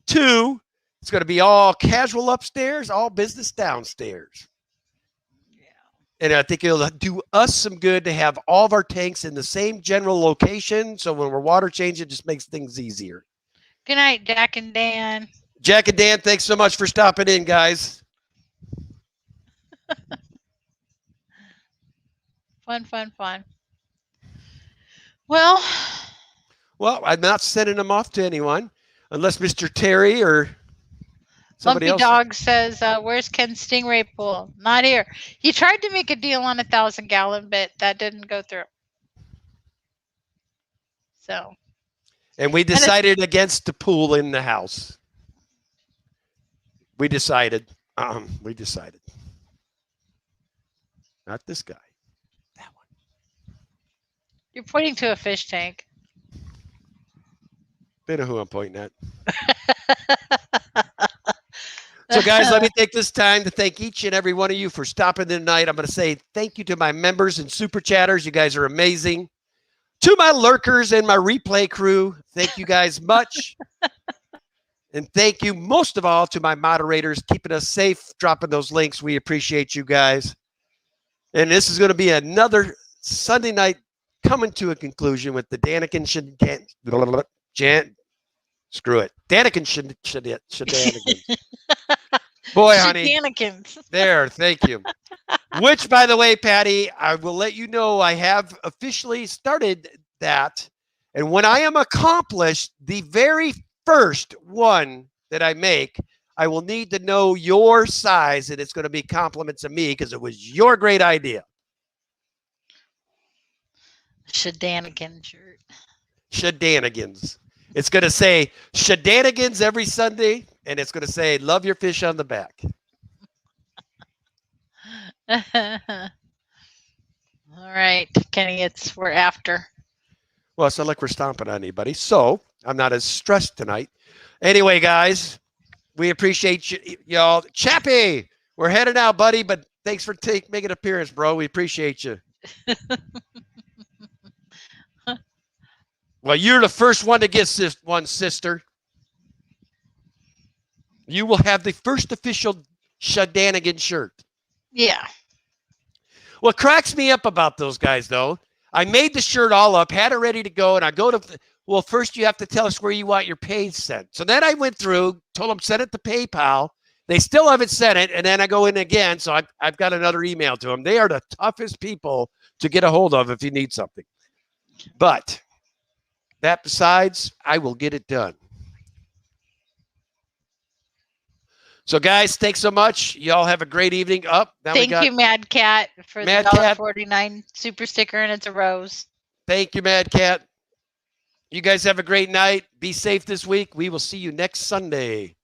2, it's going to be all casual upstairs, all business downstairs. Yeah. And I think it'll do us some good to have all of our tanks in the same general location. So when we're water changing, it just makes things easier. Good night, Jack and Dan. Jack and Dan, thanks so much for stopping in, guys. Fun. Well, I'm not sending them off to anyone unless Mr. Terry or... Somebody Lumpy else. Dog says, "Where's Ken's Stingray pool? Not here. He tried to make a deal on 1,000-gallon, but that didn't go through. So, And we decided against the pool in the house. We decided. We decided. Not this guy. That one. you're pointing to a fish tank. They know who I'm pointing at. So, guys, let me take this time to thank each and every one of you for stopping in tonight. I'm going to say thank you to my members and super chatters. You guys are amazing. To my lurkers and my replay crew, thank you guys much. And thank you most of all to my moderators keeping us safe, dropping those links. We appreciate you guys. And this is going to be another Sunday night coming to a conclusion with the Daniken screw it. Daniken shenanigans. Boy, honey. Shenanigans. There, thank you. Which, by the way, Patty, I will let you know I have officially started that. And when I am accomplished, the very first one that I make, I will need to know your size, and it's going to be compliments of me because it was your great idea. Shenanigan shirt. Shenanigans. It's going to say shenanigans every Sunday, and it's going to say love your fish on the back. All right, Kenny, we're after. Well, it's not like we're stomping on anybody, so I'm not as stressed tonight. Anyway, guys, we appreciate you, y'all. Chappie, we're heading out, buddy, but thanks for making an appearance, bro. We appreciate you. Well, you're the first one to get this one, sister. You will have the first official Shenanigan shirt. Yeah. What cracks me up about those guys, though, I made the shirt all up, had it ready to go, and I go to, well, first you have to tell us where you want your pay sent. So then I went through, told them send it to PayPal. They still haven't sent it, and then I go in again, so I've got another email to them. They are the toughest people to get a hold of if you need something. But that besides, I will get it done. So, guys, thanks so much. Y'all have a great evening. Thank you, Mad Cat, for Mad the Cat. $1.49 super sticker, and it's a rose. Thank you, Mad Cat. You guys have a great night. Be safe this week. We will see you next Sunday.